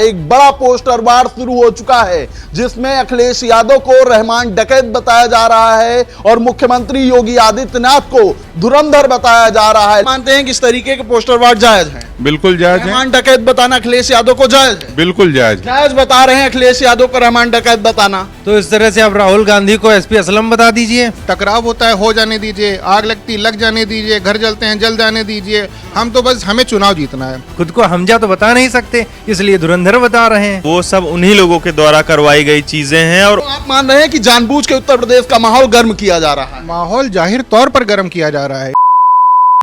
एक बड़ा पोस्टर वार शुरू हो चुका है जिसमें अखिलेश यादव को रहमान डकैत बताया जा रहा है और मुख्यमंत्री योगी आदित्यनाथ को धुरंधर बताया जा रहा है। मानते हैं कि इस तरीके के पोस्टर वार जायज हैं? बिल्कुल जायज है। रहमान डकैत बताना अखिलेश यादव को जायज है? बिल्कुल जायज। जायज बता रहे हैं अखिलेश यादव को रहमान डकैत बताना, तो इस तरह से आप राहुल गांधी को एसपी असलम बता दीजिए। टकराव होता है, हो जाने दीजिए, आग लगती लग जाने दीजिए, घर जलते हैं जल जाने दीजिए। हम तो बस हमें चुनाव जीतना है। खुद को हमजा तो बता नहीं सकते, इसलिए धुरंधर बता रहे हैं। वो सब उन्हीं लोगों के द्वारा करवाई गई चीजें हैं। और तो आप मान रहे हैं कि जानबूझ के उत्तर प्रदेश का माहौल गर्म किया जा रहा है? माहौल जाहिर तौर पर गर्म किया जा रहा है।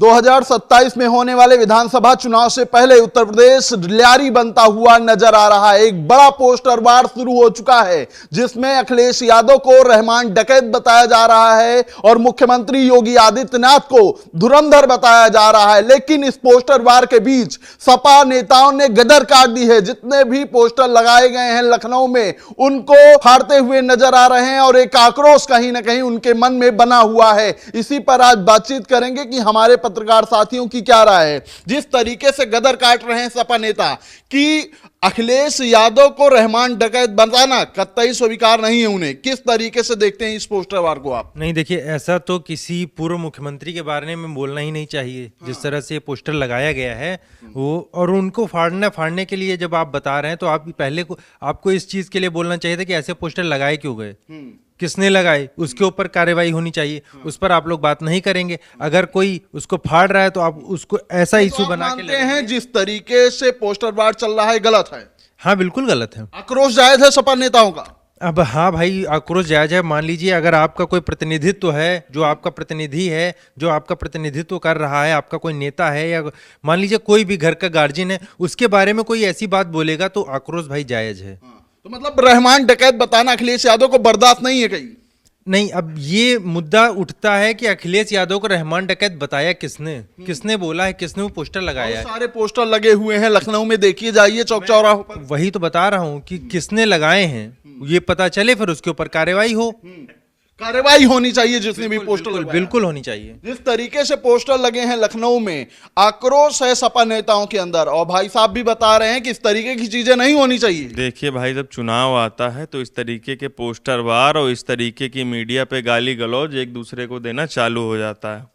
2027 में होने वाले विधानसभा चुनाव से पहले उत्तर प्रदेश लियारी बनता हुआ नजर आ रहा है। एक बड़ा पोस्टर वार शुरू हो चुका है जिसमें अखिलेश यादव को रहमान डकैत बताया जा रहा है और मुख्यमंत्री योगी आदित्यनाथ को धुरंधर बताया जा रहा है। लेकिन इस पोस्टर वार के बीच सपा नेताओं ने गदर काट दी है। जितने भी पोस्टर लगाए गए हैं लखनऊ में उनको फाड़ते हुए नजर आ रहे हैं और एक आक्रोश कहीं ना कहीं उनके मन में बना हुआ है। इसी पर आज बातचीत करेंगे कि हमारे पत्रकार साथियों की क्या राय है। जिस तरीके से गदर काट रहे हैं सपा नेता कि अखिलेश यादव को रहमान डकैत बताना कतई स्वीकार नहीं है उन्हें, किस तरीके से देखते हैं इस पोस्टर वार को आप? नहीं देखिए, ऐसा तो किसी पूर्व मुख्यमंत्री के बारे में बोलना ही नहीं चाहिए। जिस तरह से पोस्टर लगाया गया है वो, और उनको फाड़ने के लिए जब आप बता रहे हैं तो आप पहले को आपको इस चीज के लिए बोलना चाहिए था कि ऐसे पोस्टर लगाए क्यों गए, किसने लगाए, उसके ऊपर कार्रवाई होनी चाहिए। उस पर आप लोग बात नहीं करेंगे। अगर कोई उसको फाड़ रहा है तो आप उसको ऐसा इशू बना के मानते हैं जिस तरीके से पोस्टर वार चल रहा है गलत है? हाँ बिल्कुल गलत है। आक्रोश जायज है सपा नेताओं का? अब हाँ भाई, आक्रोश जायज है। मान लीजिए अगर आपका कोई प्रतिनिधित्व है, जो आपका प्रतिनिधि है, जो आपका प्रतिनिधित्व कर रहा है, आपका कोई नेता है, या मान लीजिए कोई भी घर का गार्जियन है, उसके बारे में कोई ऐसी बात बोलेगा तो आक्रोश भाई जायज है। तो मतलब रहमान डकैत बताना अखिलेश यादव को बर्दाश्त नहीं है कहीं? नहीं, अब ये मुद्दा उठता है कि अखिलेश यादव को रहमान डकैत बताया किसने बोला है, किसने वो पोस्टर लगाया है। सारे पोस्टर लगे हुए हैं लखनऊ में, देखिए जाइए चौक चौराहों पर। वही तो बता रहा हूँ कि किसने लगाए हैं, ये पता चले, फिर उसके ऊपर कार्रवाई हो। कार्रवाई होनी चाहिए जिसने भी पोस्टर लगाया। बिल्कुल होनी चाहिए। जिस तरीके से पोस्टर लगे हैं लखनऊ में, आक्रोश है सपा नेताओं के अंदर और भाई साहब भी बता रहे हैं कि इस तरीके की चीजें नहीं होनी चाहिए। देखिए भाई, जब चुनाव आता है तो इस तरीके के पोस्टर वार और इस तरीके की मीडिया पे गाली गलौज एक दूसरे को देना चालू हो जाता है।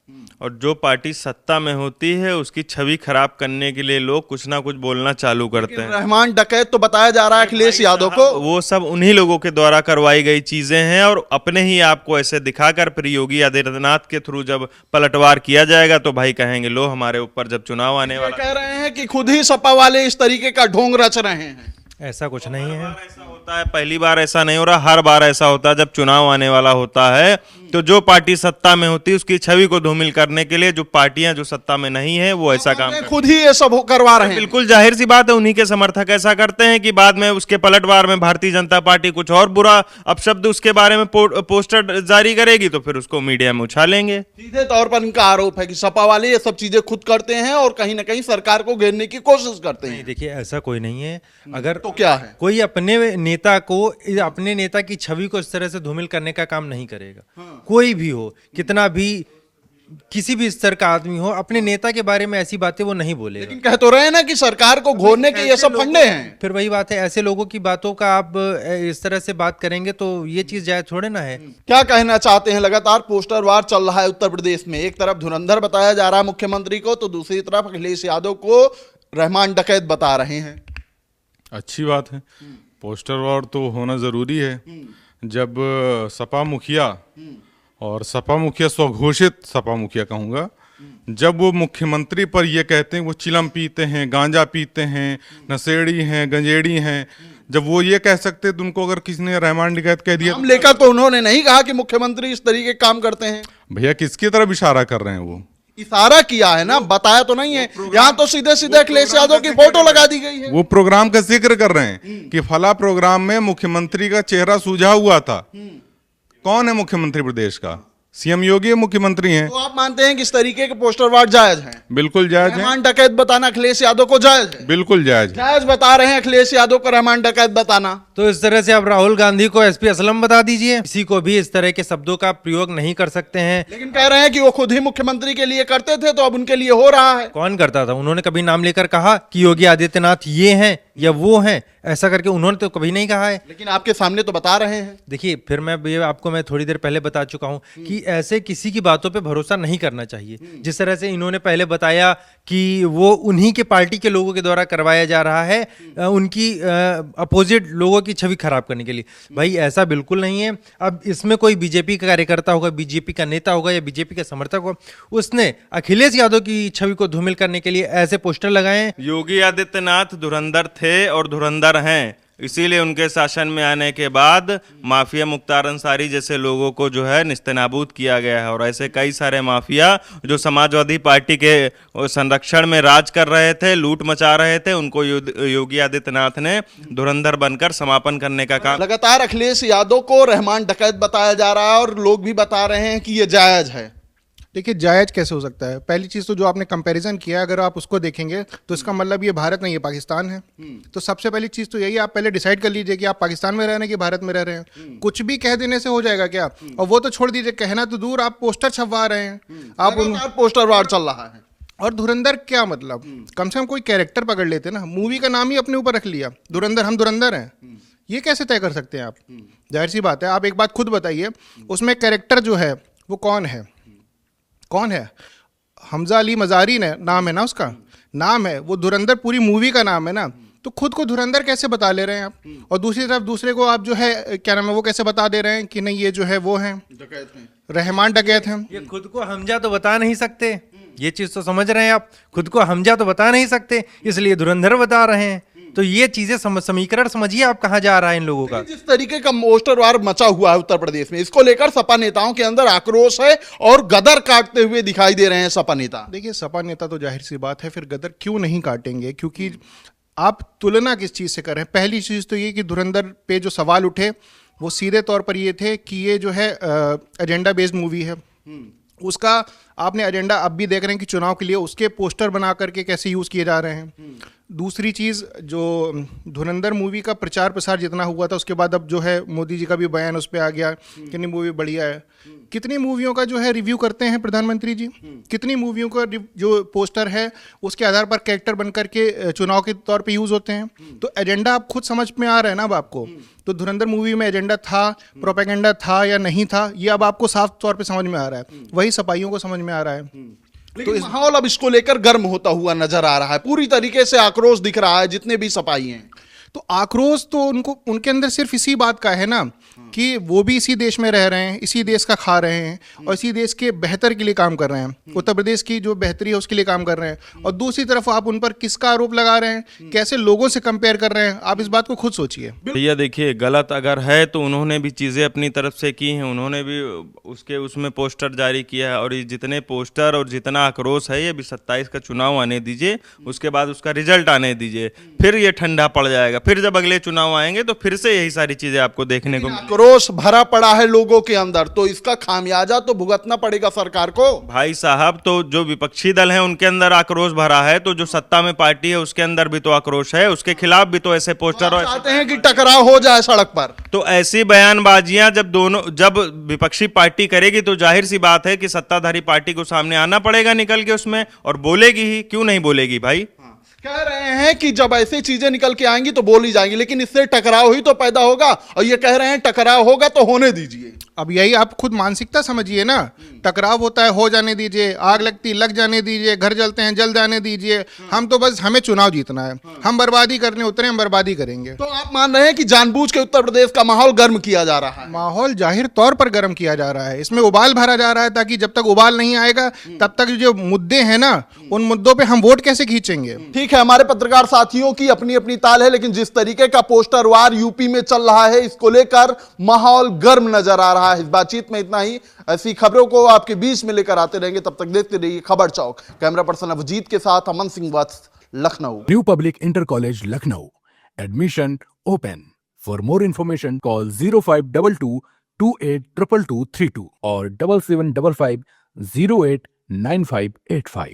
और जो पार्टी सत्ता में होती है उसकी छवि खराब करने के लिए लोग कुछ ना कुछ बोलना चालू करते हैं। रहमान डकैत तो बताया जा रहा है अखिलेश यादव को। वो सब उन्हीं लोगों के द्वारा करवाई गई चीजें हैं और अपने ही आपको ऐसे दिखाकर फिर योगी आदित्यनाथ के थ्रू जब पलटवार किया जाएगा तो भाई कहेंगे लो हमारे ऊपर जब चुनाव आने वाला। कह रहे हैं कि खुद ही सपा वाले इस तरीके का ढोंग रच रहे हैं। ऐसा कुछ नहीं है। ऐसा होता है, पहली बार ऐसा नहीं हो रहा, हर बार ऐसा होता है। जब चुनाव आने वाला होता है तो जो पार्टी सत्ता में होती है उसकी छवि को धूमिल करने के लिए जो पार्टियां जो सत्ता में नहीं है वो ऐसा काम खुद ही ये सब करवा रहे हैं। बिल्कुल जाहिर सी बात है, उन्हीं के समर्थक ऐसा करते हैं कि बाद में उसके पलटवार में भारतीय जनता पार्टी कुछ और बुरा अपशब्द उसके बारे में पोस्टर जारी करेगी तो फिर उसको मीडिया में उछालेंगे। सीधे तौर पर इनका आरोप है कि सपा वाले ये सब चीजें खुद करते हैं और कहीं ना कहीं सरकार को घेरने की कोशिश करते हैं। देखिए ऐसा कोई नहीं है। अगर तो क्या है, कोई अपने नेता को, अपने नेता की छवि को इस तरह से धूमिल करने का काम नहीं करेगा। कोई भी हो, कितना भी किसी भी स्तर का आदमी हो, अपने नेता के बारे में ऐसी बातें वो नहीं बोलेगा। लेकिन कह तो रहे हैं ना कि सरकार को घोरने के ये सब फंडे हैं। फिर वही बात है, ऐसे लोगों की बातों का आप इस तरह से बात करेंगे तो ये चीज जायज थोड़े ना है। क्या कहना चाहते हैं? लगातार पोस्टर वार चल रहा है उत्तर प्रदेश में। एक तरफ धुरंधर बताया जा रहा है मुख्यमंत्री को तो दूसरी तरफ अखिलेश यादव को रहमान डकैत बता रहे हैं। अच्छी बात है, पोस्टर वॉर तो होना जरूरी है। जब सपा मुखिया और सपा मुखिया, स्वघोषित सपा मुखिया कहूँगा, जब वो मुख्यमंत्री पर ये कहते हैं वो चिलम पीते हैं, गांजा पीते हैं, नशेड़ी हैं, गंजेड़ी हैं, जब वो ये कह सकते तो उनको अगर किसी ने रहमान डकैत कह दिया हम लेकर तो उन्होंने नहीं कहा कि मुख्यमंत्री इस तरीके काम करते हैं। भैया किसकी तरफ इशारा कर रहे हैं? वो इशारा किया है ना, बताया तो नहीं है। यहाँ तो सीधे सीधे अखिलेश यादव की फोटो लगा दी गई है। वो प्रोग्राम का जिक्र कर रहे हैं कि फला प्रोग्राम में मुख्यमंत्री का चेहरा सूझा हुआ था। कौन है मुख्यमंत्री प्रदेश का? सीएम योगी मुख्यमंत्री हैं। तो आप मानते हैं कि इस तरीके के पोस्टर वार जायज हैं? बिल्कुल जायज है। रहमान डकैत बताना अखिलेश यादव को जायज है? बिल्कुल जायज। जायज बता रहे हैं अखिलेश यादव को रहमान डकैत बताना। तो इस तरह से आप राहुल गांधी को एसपी असलम बता दीजिए, किसी को भी इस तरह के शब्दों का प्रयोग नहीं कर सकते हैं। लेकिन कह रहे हैं कि वो खुद ही मुख्यमंत्री के लिए करते थे तो अब उनके लिए हो रहा है। कौन करता था? उन्होंने कभी नाम लेकर कहा कि योगी आदित्यनाथ ये हैं या वो हैं, ऐसा करके उन्होंने तो कभी नहीं कहा है। लेकिन आपके सामने तो बता रहे हैं। देखिए, फिर मैं थोड़ी देर पहले बता चुका हूं कि ऐसे किसी की बातों पे भरोसा नहीं करना चाहिए। जिस तरह से इन्होंने पहले बताया कि वो उन्हीं के पार्टी के लोगों के द्वारा करवाया जा रहा है, उनकी अपोजिट लोगों की छवि खराब करने के लिए। भाई ऐसा बिल्कुल नहीं है। अब इसमें कोई बीजेपी का कार्यकर्ता होगा, बीजेपी का नेता होगा या बीजेपी का समर्थक होगा, उसने अखिलेश यादव की छवि को धूमिल करने के लिए ऐसे पोस्टर लगाए हैं। योगी आदित्यनाथ धुरंधर थे और धुरंधर हैं, इसीलिए उनके शासन में आने के बाद माफिया मुख्तार अंसारी जैसे लोगों को जो है निस्तेनाबूद किया गया है। और ऐसे कई सारे माफिया जो समाजवादी पार्टी के संरक्षण में राज कर रहे थे, लूट मचा रहे थे, उनको योगी आदित्यनाथ ने धुरंधर बनकर समापन करने का काम। लगातार अखिलेश यादव को रहमान डकैत बताया जा रहा है और लोग भी बता रहे हैं कि ये जायज है। देखिए, जायज कैसे हो सकता है? पहली चीज़ तो जो आपने कंपैरिजन किया, अगर आप उसको देखेंगे तो इसका मतलब ये भारत नहीं है, पाकिस्तान है। तो सबसे पहली चीज़ तो यही, आप पहले डिसाइड कर लीजिए कि आप पाकिस्तान में रह रहे हैं कि भारत में रह रहे हैं। कुछ भी कह देने से हो जाएगा क्या? और वो तो छोड़ दीजिए, कहना तो दूर, आप पोस्टर छपवा रहे हैं, आप पोस्टर वार चल रहा है। और धुरंधर क्या मतलब? कम से कम कोई कैरेक्टर पकड़ लेते ना। मूवी का नाम ही अपने ऊपर रख लिया, धुरंधर, हम धुरंधर हैं। ये कैसे तय कर सकते हैं आप? जाहिर सी बात है। आप एक बात खुद बताइए, उसमें कैरेक्टर जो है वो कौन है? कौन है? हमजा अली मजारी ने नाम है ना, उसका नाम है वो। धुरंधर पूरी मूवी का नाम है ना। तो खुद को धुरंधर कैसे बता ले रहे हैं आप? और दूसरी तरफ दूसरे को आप जो है क्या नाम है वो कैसे बता दे रहे हैं कि नहीं ये जो है वो हैं रहमान डकैत हैं। ये खुद को हमजा तो बता नहीं सकते, ये चीज तो समझ रहे हैं आप। खुद को हमजा तो बता नहीं सकते, इसलिए धुरंधर बता रहे हैं। तो ये चीजें समीकरण समझिए आप कहाँ जा रहा है इन लोगों का। जिस तरीके का पोस्टर वार मचा हुआ है उत्तर प्रदेश में, इसको लेकर सपा नेताओं के अंदर आक्रोश है और गदर काटते हुए दिखाई दे रहे हैं सपा नेता। देखिए, सपा नेता तो जाहिर सी बात है फिर गदर क्यों नहीं काटेंगे, क्योंकि आप तुलना किस चीज़ से कर रहे हैं। पहली चीज़ तो ये कि धुरंधर पे जो सवाल उठे वो सीधे तौर पर ये थे कि ये जो है एजेंडा बेस्ड मूवी है। उसका आपने एजेंडा अब भी देख रहे हैं कि चुनाव के लिए उसके पोस्टर बना करके कैसे यूज़ किए जा रहे हैं। दूसरी चीज़, जो धुरंधर मूवी का प्रचार प्रसार जितना हुआ था, उसके बाद अब जो है मोदी जी का भी बयान उस पर आ गया कि नहीं मूवी बढ़िया है। कितनी मूवियों का जो है रिव्यू करते हैं प्रधानमंत्री जी? कितनी मूवियों का जो पोस्टर है उसके आधार पर कैरेक्टर बन करके चुनाव के तौर पे यूज़ होते हैं। तो एजेंडा आप खुद समझ में आ रहा है ना अब आपको। तो धुरंधर मूवी में एजेंडा था, प्रोपेगेंडा था या नहीं था, ये अब आपको साफ तौर पे समझ में आ रहा है। वही सपाइयों को समझ में आ रहा है। लेकिन माहौल अब इसको लेकर गर्म होता हुआ नजर आ रहा है, पूरी तरीके से आक्रोश दिख रहा है जितने भी सपाई हैं। तो आक्रोश तो उनके अंदर सिर्फ इसी बात का है ना कि वो भी इसी देश में रह रहे हैं, इसी देश का खा रहे हैं और इसी देश के बेहतर के लिए काम कर रहे हैं। उत्तर प्रदेश की जो बेहतरी है उसके लिए काम कर रहे हैं। और दूसरी तरफ आप उन पर किसका आरोप लगा रहे हैं, कैसे लोगों से कंपेयर कर रहे हैं? आप इस बात को खुद सोचिए। भैया देखिए, गलत अगर है तो उन्होंने भी चीज़ें अपनी तरफ से की हैं, उन्होंने भी उसमें पोस्टर जारी किया है। और ये जितने पोस्टर और जितना आक्रोश है, ये भी 27 का चुनाव आने दीजिए, उसके बाद उसका रिजल्ट आने दीजिए, फिर ये ठंडा पड़ जाएगा। फिर जब अगले चुनाव आएंगे तो फिर से यही सारी चीज़ें आपको देखने को आक्रोश भरा पड़ा है लोगों के अंदर, तो इसका खामियाजा तो भुगतना पड़ेगा सरकार को। भाई साहब, तो जो विपक्षी दल है उनके अंदर आक्रोश भरा है, तो जो सत्ता में पार्टी है उसके अंदर भी तो आक्रोश है, उसके खिलाफ भी तो ऐसे पोस्टर और चाहते हैं कि टकराव हो जाए सड़क पर। तो ऐसी बयानबाजियां जब विपक्षी पार्टी करेगी तो जाहिर सी बात है कि सत्ताधारी पार्टी को सामने आना पड़ेगा निकल के उसमें, और बोलेगी ही, क्यों नहीं बोलेगी भाई। कह रहे हैं कि जब ऐसी चीजें निकल के आएंगी तो बोली जाएंगी, लेकिन इससे टकराव ही तो पैदा होगा, और ये कह रहे हैं टकराव होगा तो होने दीजिए। अब यही आप खुद मानसिकता समझिए ना। टकराव होता है, हो जाने दीजिए, आग लगती लग जाने दीजिए, घर जलते हैं जल जाने दीजिए, हम तो बस हमें चुनाव जीतना है, हम बर्बादी करने उतरे, हम बर्बादी करेंगे। तो आप मान रहे हैं कि जानबूझ के उत्तर प्रदेश का माहौल गर्म किया जा रहा है? माहौल जाहिर तौर पर गर्म किया जा रहा है, इसमें उबाल भरा जा रहा है, ताकि जब तक उबाल नहीं आएगा तब तक जो मुद्दे हैं ना, उन मुद्दों पे हम वोट कैसे खींचेंगे। ठीक है, हमारे पत्रकार साथियों की अपनी अपनी ताल है, लेकिन जिस तरीके का पोस्टर वार यूपी में चल रहा है, इसको लेकर माहौल गर्म नजर आ रहा है। इस बातचीत में इतना ही। ऐसी खबरों को आपके बीच में लेकर आते रहेंगे, तब तक देखते रहिए खबर चौक। कैमरा पर्सन अभिजीत के साथ Aman Singh Vats, Lucknow. New public inter college Lucknow, admission open. For more information call 0522 282232 और 7755 089585।